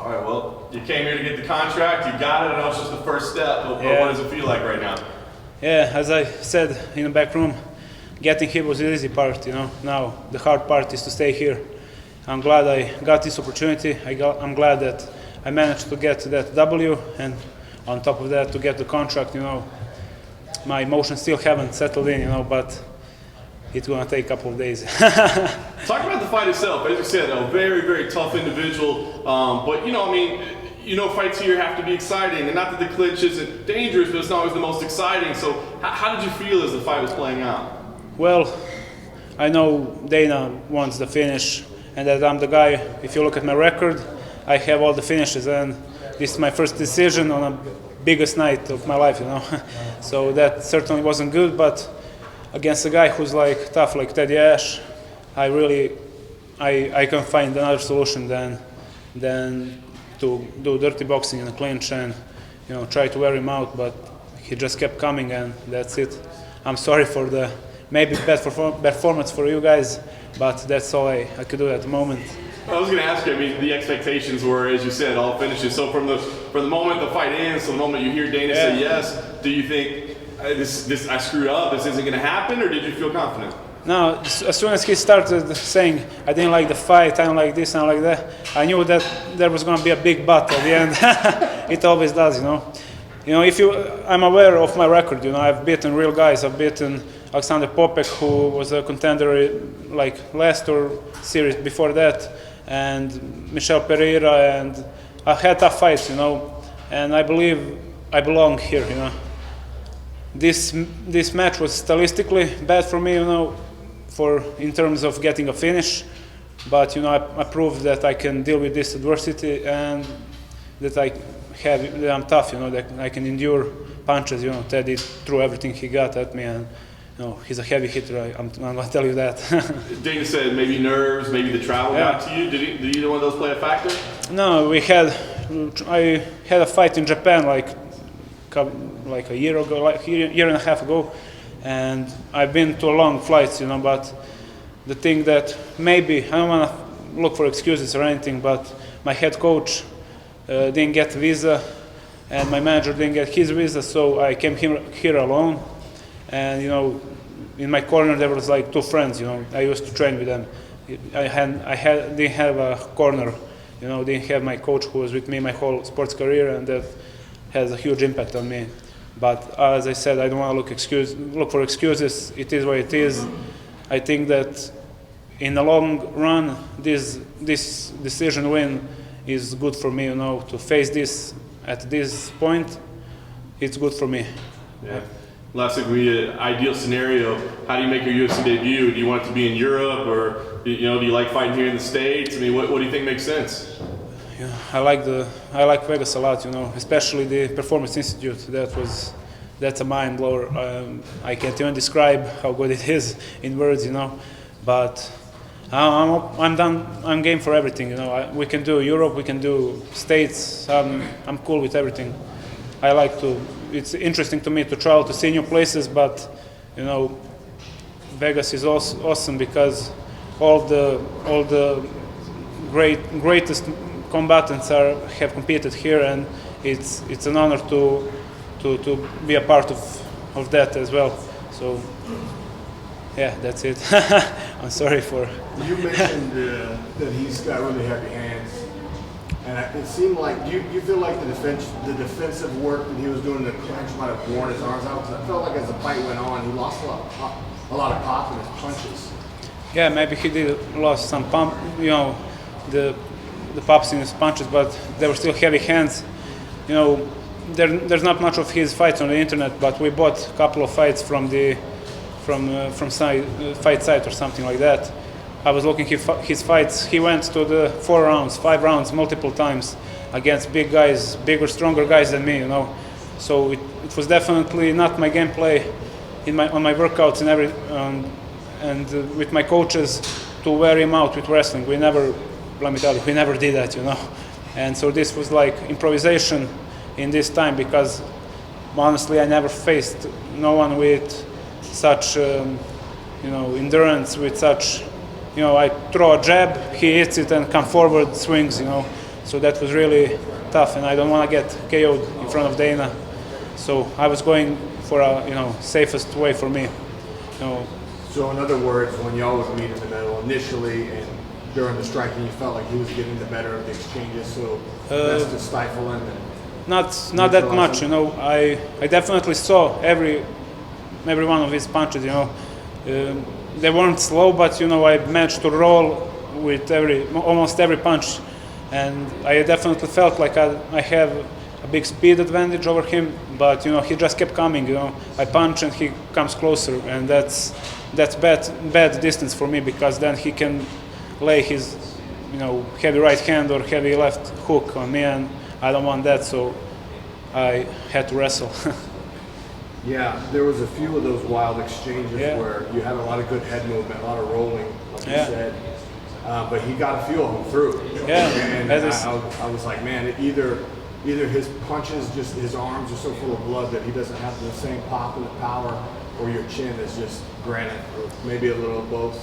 All right, well, you came here to get the contract, you got it, I know it's just the first step, but what does it feel like right now? Yeah, as I said in the back room, getting here was the easy part, Now the hard part is to stay here. I'm glad I got this opportunity. I'm glad that I managed to get that W, and on top of that to get the contract, My emotions still haven't settled in, but it's going to take a couple of days. Talk about the fight itself. As you said, a very, very tough individual. But, fights here have to be exciting. And not that the clinch isn't dangerous, but it's not always the most exciting. So how did you feel as the fight was playing out? Well, I know Dana wants the finish and that I'm the guy. If you look at my record, I have all the finishes. And this is my first decision on a biggest night of my life, So that certainly wasn't good, but against a guy who's tough like Teddy Ash, I can find another solution than to do dirty boxing in a clinch and try to wear him out. But he just kept coming, and that's it. I'm sorry for the maybe bad performance for you guys, but that's all I could do at the moment. I was going to ask you. I mean, the expectations were, as you said, all finishes. So from the moment the fight ends, to the moment you hear Dana say yes, do you think this I screwed up, this isn't going to happen, or did you feel confident? No, as soon as he started saying, I didn't like the fight, I don't like this, I don't like that, I knew that there was going to be a big but at the end. It always does, I'm aware of my record, I've beaten real guys. I've beaten Alexander Popek, who was a contender last or series before that, and Michel Pereira, and I've had tough fights, and I believe I belong here, This match was stylistically bad for me, in terms of getting a finish, but I proved that I can deal with this adversity and that I'm tough, that I can endure punches. Teddy threw everything he got at me, and he's a heavy hitter. I'm going to tell you that. Dana said maybe nerves, maybe the travel got to you. Did either one of those play a factor? No, I had a fight in Japan a year ago, year and a half ago, and I've been to long flights, but the thing that maybe, I don't want to look for excuses or anything, but my head coach didn't get visa, and my manager didn't get his visa, so I came here alone, and in my corner there was two friends, I used to train with them. Didn't have a corner, didn't have my coach who was with me my whole sports career, and that has a huge impact on me. But as I said, I don't want to look for excuses. It is what it is. I think that in the long run, this decision win is good for me. To face this at this point, it's good for me. Yeah. Last thing, ideal scenario. How do you make your UFC debut? Do you want it to be in Europe, or do you like fighting here in the States? I mean, what do you think makes sense? Yeah, I like Vegas a lot, especially the Performance Institute. That's a mind blower. I can't even describe how good it is in words, But I'm done. I'm game for everything, We can do Europe, we can do States. I'm cool with everything. It's interesting to me to travel to see new places, but Vegas is awesome because all the greatest combatants have competed here, and it's an honor to be a part of that as well. So yeah, that's it. I'm sorry for. You mentioned that he's got really heavy hands, and it seemed like you feel like the defensive work that he was doing in the clinch might have worn his arms out. I felt like as the fight went on, he lost a lot of pop in his punches. Yeah, maybe he did lost some pump, the pops in his punches, but they were still heavy hands. There's not much of his fights on the internet, but we bought a couple of fights from fight site or something like that. I was looking his fights. He went to the 4 rounds, 5 rounds, multiple times against big guys, bigger, stronger guys than me. So it was definitely not my gameplay on my workouts and with my coaches to wear him out with wrestling. Let me tell you, we never did that, And so this was like improvisation in this time, because honestly, I never faced no one with such, endurance, with such, I throw a jab, he hits it and come forward, swings, So that was really tough, and I don't want to get KO'd in front of Dana. So I was going for a safest way for me. So in other words, when y'all would meet in the middle initially and during the striking, you felt like he was getting the better of the exchanges, so best to stifle him. And not that much, I definitely saw every one of his punches. They weren't slow, but I managed to roll with almost every punch, and I definitely felt like I have a big speed advantage over him. But he just kept coming. I punch and he comes closer, and that's bad distance for me, because then he can lay his heavy right hand or heavy left hook on me, and I don't want that, so I had to wrestle. Yeah, there was a few of those wild exchanges Yeah. where you had a lot of good head movement, a lot of rolling, like you Yeah. said. But he got a few of them through. Yeah, And that is- I was like, man, either his punches, just his arms are so full of blood that he doesn't have the same pop and the power, or your chin is just granite, or maybe a little of both.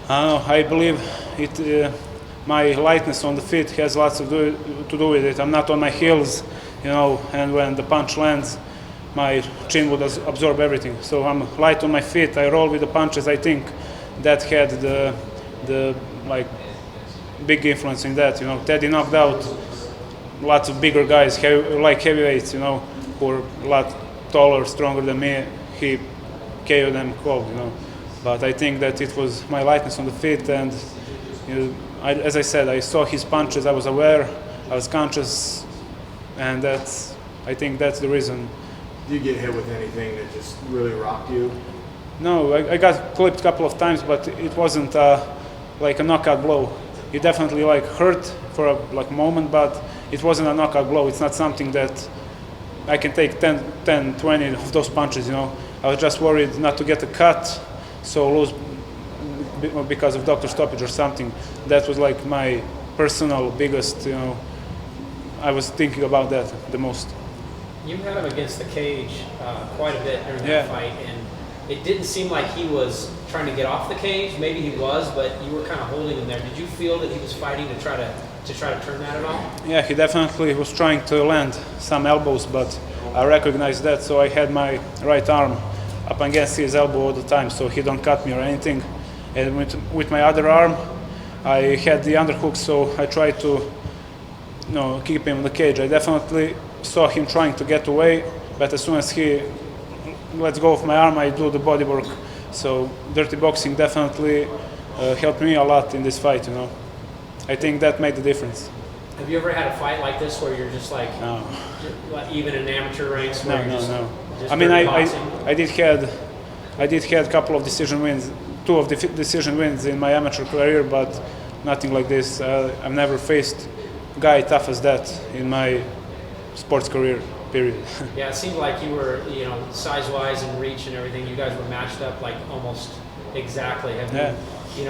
I don't know. I believe it. My lightness on the feet has lots to do with it. I'm not on my heels, and when the punch lands, my chin would absorb everything. So I'm light on my feet. I roll with the punches. I think that had the big influence in that. Teddy knocked out lots of bigger guys, like heavyweights, who are a lot taller, stronger than me. He KO'd them cold, But I think that it was my lightness on the feet, and as I said, I saw his punches. I was aware, I was conscious, and I think that's the reason. Do you get hit with anything that just really rocked you? No, I got clipped a couple of times, but it wasn't like a knockout blow. It definitely hurt for a moment, but it wasn't a knockout blow. It's not something that I can take 10, 20 of those punches. I was just worried not to get a cut, so lose because of doctor stoppage or something. That was my personal biggest. I was thinking about that the most. You had him against the cage quite a bit during Yeah. that fight, and it didn't seem like he was trying to get off the cage. Maybe he was, but you were kind of holding him there. Did you feel that he was fighting to try to turn that at all? Yeah, he definitely was trying to land some elbows, but I recognized that, so I had my right arm up against his elbow all the time, so he don't cut me or anything. And with my other arm, I had the underhook, so I tried to keep him in the cage. I definitely saw him trying to get away, but as soon as he lets go of my arm, I do the body work. So dirty boxing definitely helped me a lot in this fight. I think that made the difference. Have you ever had a fight like this where you're just No. even in amateur ranks where you're No. just I mean, dirty boxing? I did had a couple of decision wins, 2 of the decision wins in my amateur career, but nothing like this. I've never faced a guy tough as that in my sports career, period. Yeah, it seemed like you were, size-wise and reach and everything, you guys were matched up almost exactly. Have you,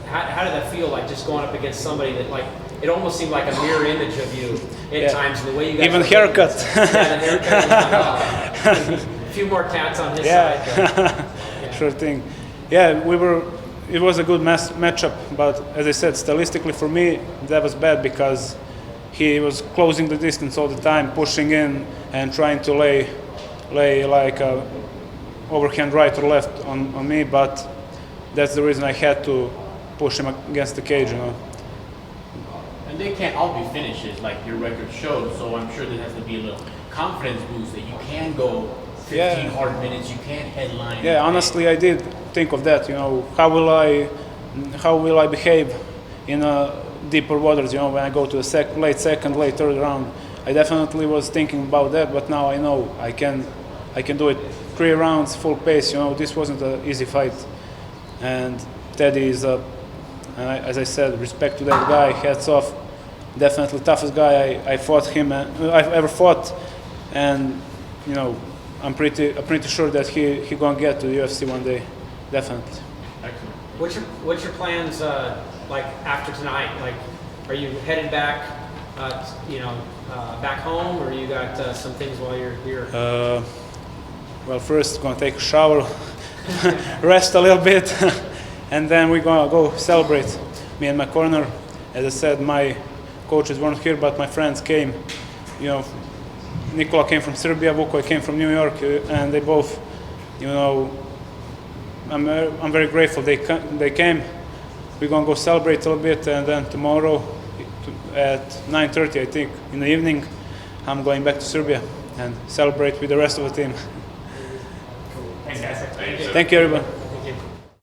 how did that feel just going up against somebody that it almost seemed like a mirror image of you at times, and the way you guys Even were haircut. Yeah, the haircut was a few more tats on his side. But, Sure thing. Yeah, it was a good matchup, but as I said, stylistically for me, that was bad because he was closing the distance all the time, pushing in and trying to lay like a overhand right or left on me, but that's the reason I had to push him against the cage, And they can't all be finishes like your record shows, so I'm sure there has to be a little confidence boost that you can go 15 hard minutes, you can headline. Yeah, honestly, I did think of that. How will I behave in deeper waters? When I go to the late second, late third round, I definitely was thinking about that. But now I know I can do it 3 rounds, full pace. This wasn't an easy fight, and Teddy is as I said, respect to that guy. Hats off. Definitely toughest guy I fought him. I've ever fought, and I'm pretty sure that he gonna get to the UFC one day, definitely. Excellent. what's your plans after tonight? Are you headed back, back home, or you got some things while you're here? Well, first gonna take a shower, rest a little bit, and then we're gonna go celebrate. Me and my corner. As I said, my coaches weren't here, but my friends came. You know, Nikola came from Serbia, Vuko came from New York, and they both, you know, I'm very grateful they came. We're gonna go celebrate a little bit, and then tomorrow at 9:30, I think, in the evening, I'm going back to Serbia and celebrate with the rest of the team. Thanks, guys. Thank you, everyone.